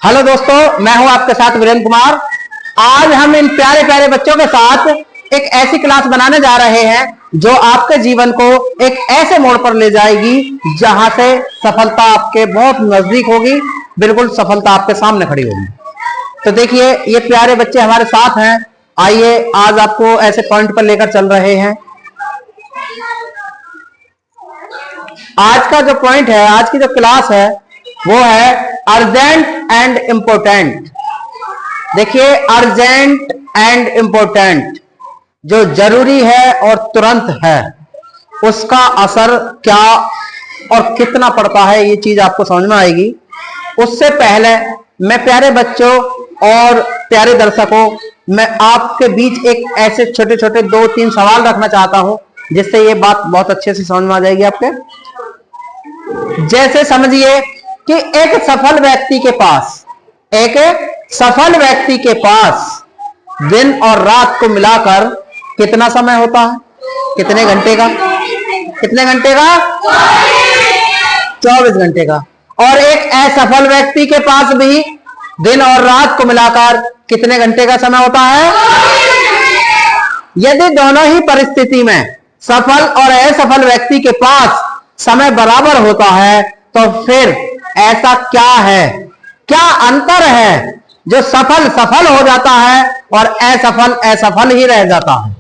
Hello दोस्तों, मैं हूं आपके साथ वीरेंद्र कुमार। आज हम इन प्यारे प्यारे बच्चों के साथ एक ऐसी क्लास बनाने जा रहे हैं जो आपके जीवन को एक ऐसे मोड़ पर ले जाएगी जहां से सफलता आपके बहुत नजदीक होगी, बिल्कुल सफलता आपके सामने खड़ी होगी। तो देखिए, ये प्यारे बच्चे हमारे साथ हैं। आइए आज आपको ऐसे पॉइंट पर लेकर चल रहे हैं। आज का जो पॉइंट है, आज की जो क्लास है वो है अर्जेंट एंड इंपॉर्टेंट। देखिए, अर्जेंट एंड इंपॉर्टेंट, जो जरूरी है और तुरंत है, उसका असर क्या और कितना पड़ता है, ये चीज आपको समझ में आएगी। उससे पहले मैं प्यारे बच्चों और प्यारे दर्शकों, मैं आपके बीच एक ऐसे छोटे छोटे 2-3 सवाल रखना चाहता हूं जिससे ये बात बहुत अच्छे से समझ में आ जाएगी आपके। जैसे समझिए कि एक सफल व्यक्ति के पास दिन और रात को मिलाकर कितना समय होता है? कितने घंटे का? 24 घंटे का। और एक असफल व्यक्ति के पास भी दिन और रात को मिलाकर कितने घंटे का समय होता है? यदि दोनों ही परिस्थिति में सफल और असफल व्यक्ति के पास समय बराबर होता है तो फिर ऐसा क्या है, क्या अंतर है जो सफल सफल हो जाता है और असफल असफल ही रह जाता है?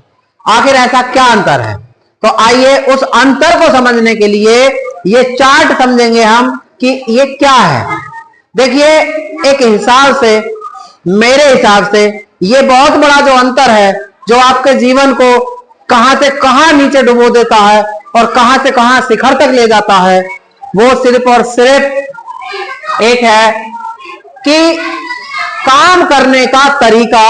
आखिर ऐसा क्या अंतर है? तो आइए उस अंतर को समझने के लिए ये चार्ट समझेंगे हम कि ये क्या है। देखिए, एक हिसाब से, मेरे हिसाब से ये बहुत बड़ा जो अंतर है, जो आपके जीवन को कहां से कहां नीचे डुबो देता है और कहां से कहां शिखर तक ले जाता है, वो सिर्फ और सिर्फ एक है कि काम करने का तरीका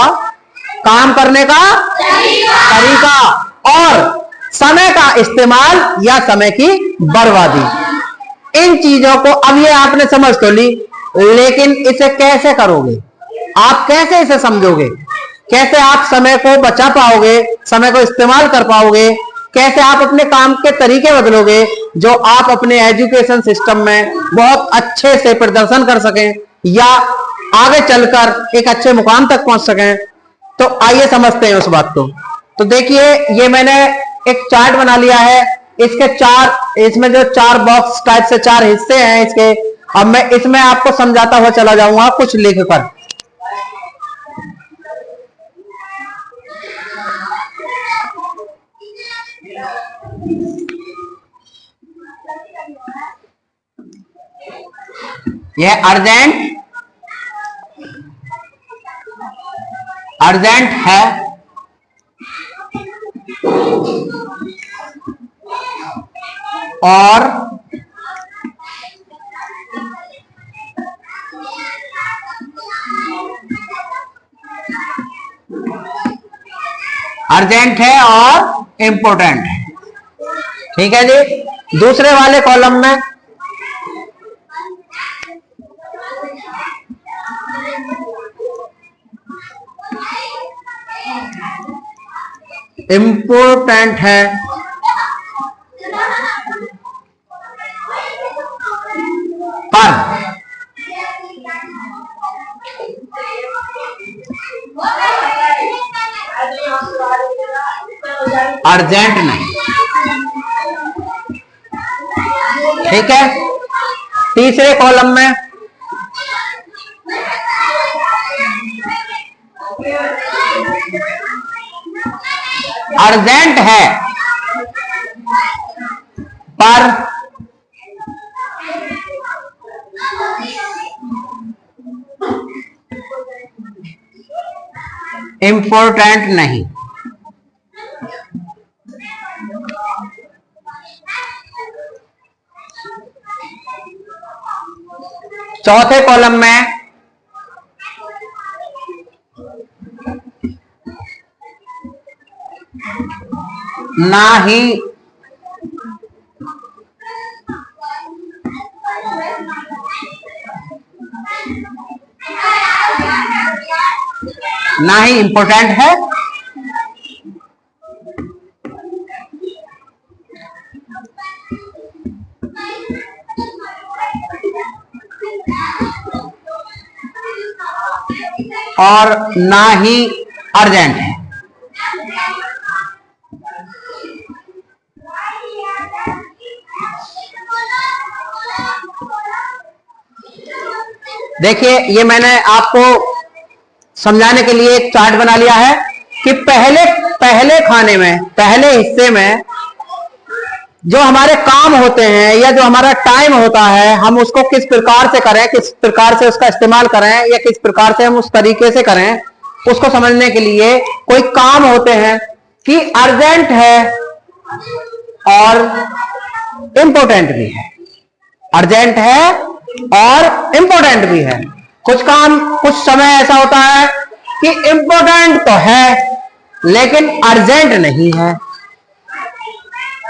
और समय का इस्तेमाल या समय की बर्बादी। इन चीजों को अब ये आपने समझ तो ली, लेकिन इसे कैसे करोगे आप? कैसे इसे समझोगे? कैसे आप समय को बचा पाओगे, समय को इस्तेमाल कर पाओगे? कैसे आप अपने काम के तरीके बदलोगे जो आप अपने एजुकेशन सिस्टम में बहुत अच्छे से प्रदर्शन कर सकें या आगे चलकर एक अच्छे मुकाम तक पहुंच सकें? तो आइए समझते हैं उस बात को। तो देखिए, ये मैंने एक चार्ट बना लिया है। इसमें जो 4 बॉक्स टाइप से 4 हिस्से हैं इसके। अब मैं इसमें आपको समझाता हुआ चला जाऊंगा कुछ लिखकर। यह अर्जेंट है और इम्पोर्टेंट है। ठीक है जी। दूसरे वाले कॉलम में इम्पोर्टेंट है पर अर्जेंट नहीं। ठीक है। तीसरे कॉलम में अर्जेंट है पर इंपॉर्टेंट नहीं। चौथे कॉलम में ना ही इंपॉर्टेंट है और ना ही अर्जेंट है। देखिए, ये मैंने आपको समझाने के लिए एक चार्ट बना लिया है कि पहले खाने में, पहले हिस्से में जो हमारे काम होते हैं या जो हमारा टाइम होता है, हम उसको किस प्रकार से करें, किस प्रकार से उसका इस्तेमाल करें या किस प्रकार से हम उस तरीके से करें, उसको समझने के लिए कोई काम होते हैं कि अर्जेंट है और इंपॉर्टेंट भी है। अर्जेंट है और इंपॉर्टेंट भी है। कुछ काम, कुछ समय ऐसा होता है कि इंपॉर्टेंट तो है लेकिन अर्जेंट नहीं है।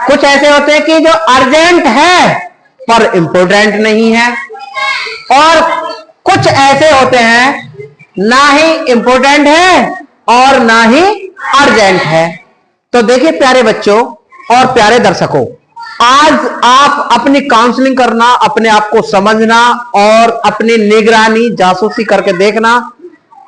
कुछ ऐसे होते हैं कि जो अर्जेंट है पर इंपॉर्टेंट नहीं है, और कुछ ऐसे होते हैं ना ही इंपॉर्टेंट है और ना ही अर्जेंट है। तो देखिए प्यारे बच्चों और प्यारे दर्शकों, आज आप अपनी काउंसलिंग करना, अपने आप को समझना और अपनी निगरानी, जासूसी करके देखना,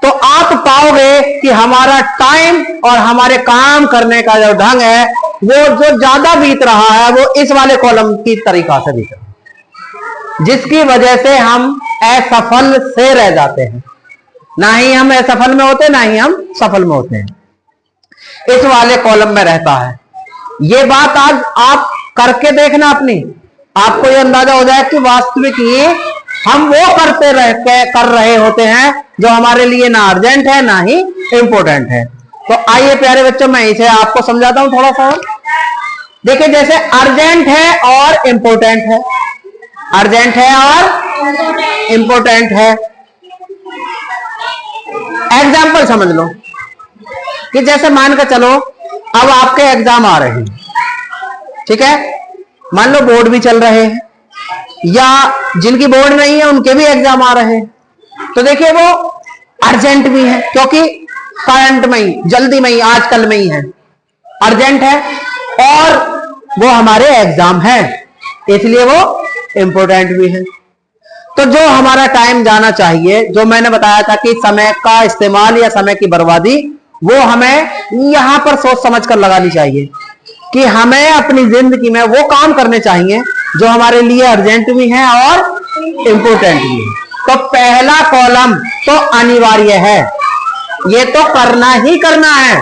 तो आप पाओगे कि हमारा टाइम और हमारे काम करने का जो ढंग है वो जो ज्यादा बीत रहा है वो इस वाले कॉलम की तरीका से बीत रहा है, जिसकी वजह से हम असफल से रह जाते हैं। ना ही हम असफल में होते, ना ही हम सफल में होते हैं, इस वाले कॉलम में रहता है। ये बात आज आप करके देखना अपनी, आपको ये अंदाजा हो जाए कि वास्तविक ये हम वो कर रहे होते हैं जो हमारे लिए ना अर्जेंट है ना ही इंपॉर्टेंट है। तो आइए प्यारे बच्चों, मैं इसे आपको समझाता हूं थोड़ा सा। देखिए, जैसे अर्जेंट है और इंपॉर्टेंट है, अर्जेंट है और इंपॉर्टेंट है। एग्जाम्पल समझ लो कि जैसे मान कर चलो अब आपके एग्जाम आ रहे हैं, ठीक है, मान लो बोर्ड भी चल रहे हैं या जिनकी बोर्ड नहीं है उनके भी एग्जाम आ रहे हैं। तो देखिए वो अर्जेंट भी है क्योंकि करंट में ही, जल्दी में ही, आजकल में ही है, अर्जेंट है, और वो हमारे एग्जाम है इसलिए वो इंपॉर्टेंट भी है। तो जो हमारा टाइम जाना चाहिए, जो मैंने बताया था कि समय का इस्तेमाल या समय की बर्बादी, वो हमें यहां पर सोच समझ कर लगानी चाहिए कि हमें अपनी जिंदगी में वो काम करने चाहिए जो हमारे लिए अर्जेंट भी है और इंपॉर्टेंट भी है। तो पहला कॉलम तो अनिवार्य है, ये तो करना ही करना है।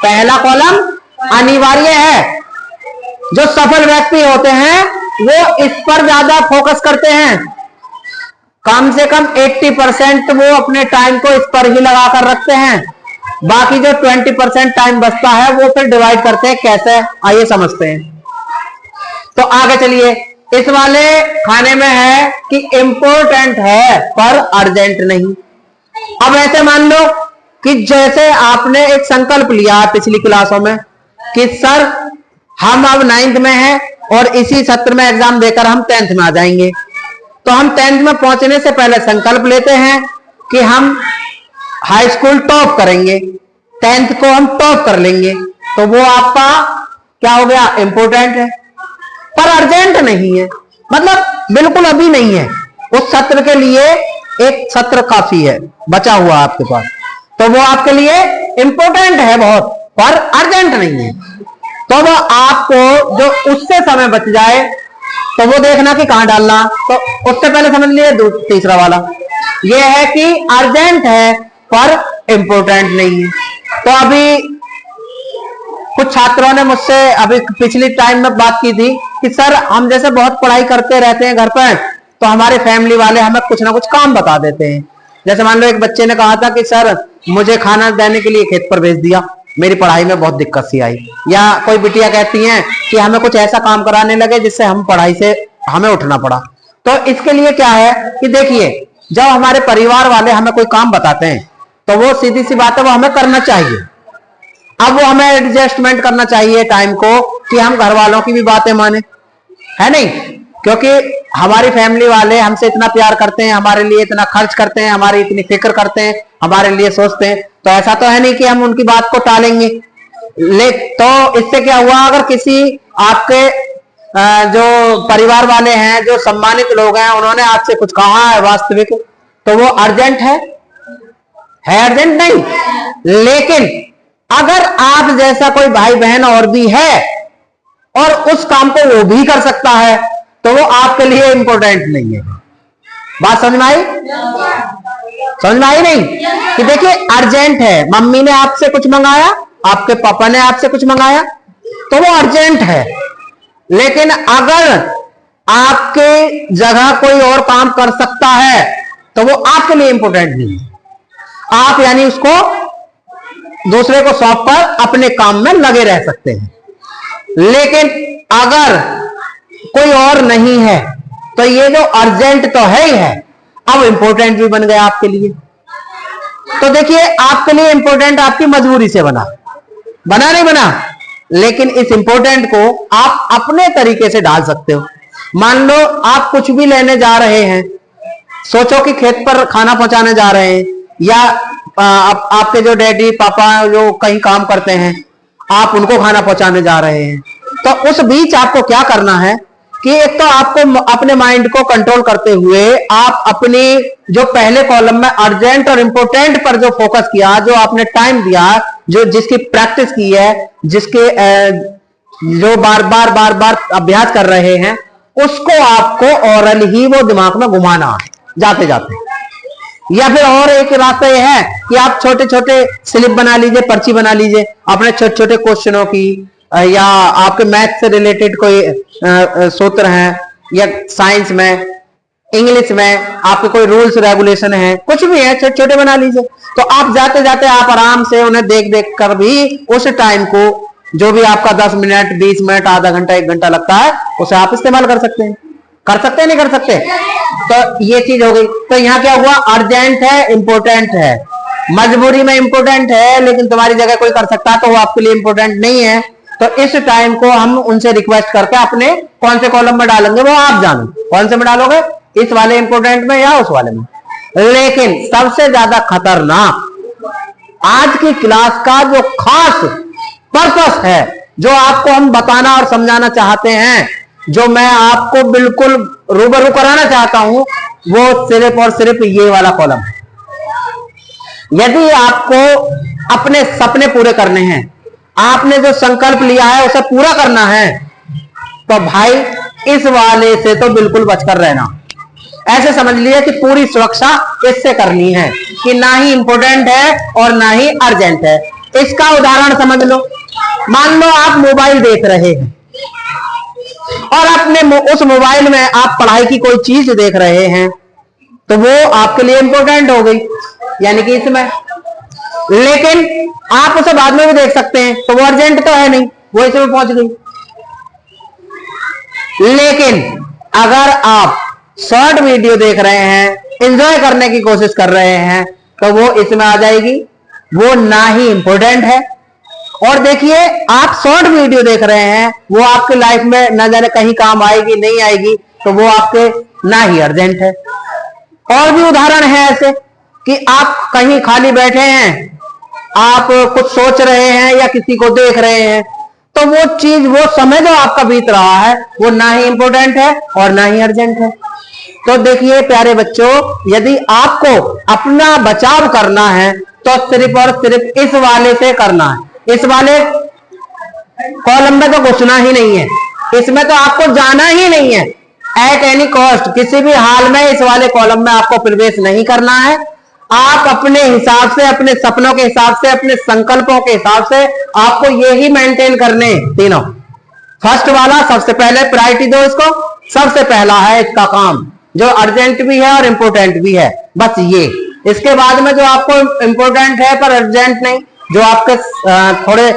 पहला कॉलम अनिवार्य है। जो सफल व्यक्ति होते हैं वो इस पर ज्यादा फोकस करते हैं, कम से कम 80% वो अपने टाइम को इस पर ही लगाकर रखते हैं। बाकी जो 20% टाइम बचता है वो फिर डिवाइड करते हैं। कैसे, आइए समझते हैं। तो आगे चलिए, इस वाले खाने में है कि इंपॉर्टेंट है पर अर्जेंट नहीं। अब ऐसे मान लो कि जैसे आपने एक संकल्प लिया पिछली क्लासों में कि सर हम अब 9th में हैं और इसी सत्र में एग्जाम देकर हम 10th में आ जाएंगे। तो हम 10th में पहुंचने से पहले संकल्प लेते हैं कि हम हाई स्कूल टॉप करेंगे, 10th को हम टॉप कर लेंगे। तो वो आपका क्या हो गया, इंपॉर्टेंट है पर अर्जेंट नहीं है, मतलब बिल्कुल अभी नहीं है। उस सत्र के लिए एक सत्र काफी है, बचा हुआ आपके पास, तो वो आपके लिए इंपॉर्टेंट है बहुत पर अर्जेंट नहीं है। तो वो आपको जो उससे समय बच जाए तो वो देखना कि कहां डालना। तो उससे पहले समझ लिए तीसरा वाला, ये है कि अर्जेंट है पर इंपॉर्टेंट नहीं है। तो अभी कुछ छात्रों ने मुझसे अभी पिछली टाइम में बात की थी कि सर हम जैसे बहुत पढ़ाई करते रहते हैं घर पर, तो हमारे फैमिली वाले हमें कुछ ना कुछ काम बता देते हैं। जैसे मान लो एक बच्चे ने कहा था कि सर मुझे खाना देने के लिए खेत पर भेज दिया, मेरी पढ़ाई में बहुत दिक्कत सी आई। या कोई बिटिया कहती हैं कि हमें कुछ ऐसा काम कराने लगे जिससे हम पढ़ाई से हमें उठना पड़ा। तो इसके लिए क्या है कि देखिए, जब हमारे परिवार वाले हमें कोई काम बताते हैं तो वो सीधी सी बात है, वो हमें करना चाहिए। अब वो हमें एडजस्टमेंट करना चाहिए टाइम को कि हम घर वालों की भी बातें माने, है नहीं, क्योंकि हमारी फैमिली वाले हमसे इतना प्यार करते हैं, हमारे लिए इतना खर्च करते हैं, हमारी इतनी फिक्र करते हैं, हमारे लिए सोचते हैं। तो ऐसा तो है नहीं कि हम उनकी बात को टालेंगे। तो इससे क्या हुआ, अगर किसी आपके जो परिवार वाले हैं, जो सम्मानित लोग हैं, उन्होंने आपसे कुछ कहा है वास्तविक, तो वो अर्जेंट है अर्जेंट नहीं। लेकिन अगर आप जैसा कोई भाई बहन और भी है और उस काम को वो भी कर सकता है तो वो आपके लिए इंपॉर्टेंट नहीं है। बात समझ में आई? समझ में आई नहीं? कि देखिए अर्जेंट है, मम्मी ने आपसे कुछ मंगाया, आपके पापा ने आपसे कुछ मंगाया तो वो अर्जेंट है। लेकिन अगर आपके जगह कोई और काम कर सकता है तो वो आपके लिए इंपॉर्टेंट नहीं है। आप यानी उसको दूसरे को सौंप कर अपने काम में लगे रह सकते हैं। लेकिन अगर कोई और नहीं है तो ये जो अर्जेंट तो है ही है, अब इंपॉर्टेंट भी बन गया आपके लिए। तो देखिए आपके लिए इंपॉर्टेंट आपकी मजबूरी से बना नहीं बना, लेकिन इस इंपॉर्टेंट को आप अपने तरीके से डाल सकते हो। मान लो आप कुछ भी लेने जा रहे हैं, सोचो कि खेत पर खाना पहुंचाने जा रहे हैं या आपके जो डैडी पापा जो कहीं काम करते हैं आप उनको खाना पहुंचाने जा रहे हैं। तो उस बीच आपको क्या करना है कि एक तो आपको अपने माइंड को कंट्रोल करते हुए आप अपनी जो पहले कॉलम में अर्जेंट और इंपॉर्टेंट पर जो फोकस किया, जो आपने टाइम दिया, जो जिसकी प्रैक्टिस की है, जिसके जो बार बार अभ्यास कर रहे हैं, उसको आपको ओरल ही वो दिमाग में घुमाना है जाते जाते। या फिर और एक रास्ता यह है कि आप छोटे छोटे स्लिप बना लीजिए, पर्ची बना लीजिए अपने छोटे छोटे क्वेश्चनों की, या आपके मैथ से रिलेटेड कोई सूत्र हैं, या साइंस में, इंग्लिश में आपके कोई रूल्स रेगुलेशन है, कुछ भी है, छोटे छोटे बना लीजिए। तो आप जाते जाते आप आराम से उन्हें देख देख कर भी उस टाइम को जो भी आपका 10 मिनट 20 मिनट आधा घंटा 1 घंटा लगता है उसे आप इस्तेमाल कर सकते हैं। कर सकते हैं नहीं कर सकते? तो ये चीज हो गई। तो यहाँ क्या हुआ? अर्जेंट है, इंपॉर्टेंट है, मजबूरी में इंपॉर्टेंट है लेकिन तुम्हारी जगह कोई कर सकता है तो वो आपके लिए इंपॉर्टेंट नहीं है। तो इस टाइम को हम उनसे रिक्वेस्ट करके अपने कौन से कॉलम में डालेंगे वो आप जानो। कौन से में डालोगे? इस वाले इंपॉर्टेंट में या उस वाले में? लेकिन सबसे ज्यादा खतरनाक आज की क्लास का जो खास पर्पस है, जो आपको हम बताना और समझाना चाहते हैं, जो मैं आपको बिल्कुल रूबरू कराना चाहता हूं, वो सिर्फ और सिर्फ ये वाला कॉलम है। यदि आपको अपने सपने पूरे करने हैं, आपने जो संकल्प लिया है उसे पूरा करना है, तो भाई इस वाले से तो बिल्कुल बचकर रहना। ऐसे समझ लिए कि पूरी सुरक्षा इससे करनी है कि ना ही इंपॉर्टेंट है और ना ही अर्जेंट है। इसका उदाहरण समझ लो। मान लो आप मोबाइल देख रहे हैं और अपने उस मोबाइल में आप पढ़ाई की कोई चीज देख रहे हैं, तो वो आपके लिए इंपॉर्टेंट हो गई, यानी कि इसमें। लेकिन आप उसे बाद में भी देख सकते हैं तो वो अर्जेंट तो है नहीं, वो इसमें पहुंच गई। लेकिन अगर आप शॉर्ट वीडियो देख रहे हैं, एंजॉय करने की कोशिश कर रहे हैं, तो वो इसमें आ जाएगी, वो ना ही इंपॉर्टेंट है। और देखिए आप शॉर्ट वीडियो देख रहे हैं, वो आपके लाइफ में न जाने कहीं काम आएगी नहीं आएगी, तो वो आपके ना ही अर्जेंट है। और भी उदाहरण है ऐसे कि आप कहीं खाली बैठे हैं, आप कुछ सोच रहे हैं या किसी को देख रहे हैं, तो वो चीज, वो समय जो आपका बीत रहा है, वो ना ही इंपॉर्टेंट है और ना ही अर्जेंट है। तो देखिए प्यारे बच्चों, यदि आपको अपना बचाव करना है तो सिर्फ और सिर्फ इस वाले से करना है। इस वाले कॉलम में तो घुसना ही नहीं है, इसमें तो आपको जाना ही नहीं है। एट एनी कॉस्ट, किसी भी हाल में इस वाले कॉलम में आपको प्रवेश नहीं करना है। आप अपने हिसाब से, अपने सपनों के हिसाब से, अपने संकल्पों के हिसाब से आपको यही मेंटेन करने तीनों। फर्स्ट वाला सबसे पहले प्रायोरिटी दो इसको, सबसे पहला है इसका काम जो अर्जेंट भी है और इंपॉर्टेंट भी है, बस ये। इसके बाद में जो आपको इंपॉर्टेंट है पर अर्जेंट नहीं, जो आपके थोड़े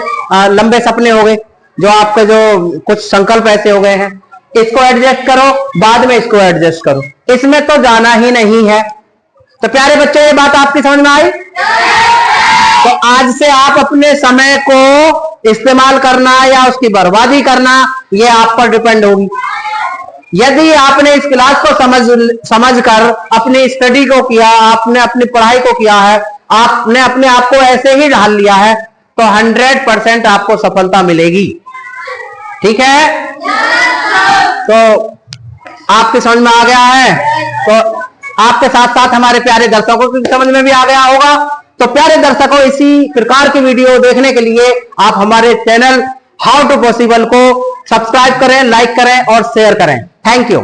लंबे सपने हो गए, जो आपके जो कुछ संकल्प ऐसे हो गए हैं, इसको एडजस्ट करो, बाद में इसको एडजस्ट करो, इसमें तो जाना ही नहीं है। तो प्यारे बच्चों, ये बात आपकी समझ में आई? तो आज से आप अपने समय को इस्तेमाल करना या उसकी बर्बादी करना, ये आप पर डिपेंड होगी। यदि आपने इस क्लास को समझकर अपनी स्टडी को किया, आपने अपनी पढ़ाई को किया है, आपने अपने आप को ऐसे ही ढाल लिया है, तो 100% आपको सफलता मिलेगी। ठीक है? तो आपकी समझ में आ गया है, तो आपके साथ साथ हमारे प्यारे दर्शकों की समझ में भी आ गया होगा। तो प्यारे दर्शकों, इसी प्रकार की वीडियो देखने के लिए आप हमारे चैनल हाउ टू पॉसिबल को सब्सक्राइब करें, लाइक करें और शेयर करें। Thank you.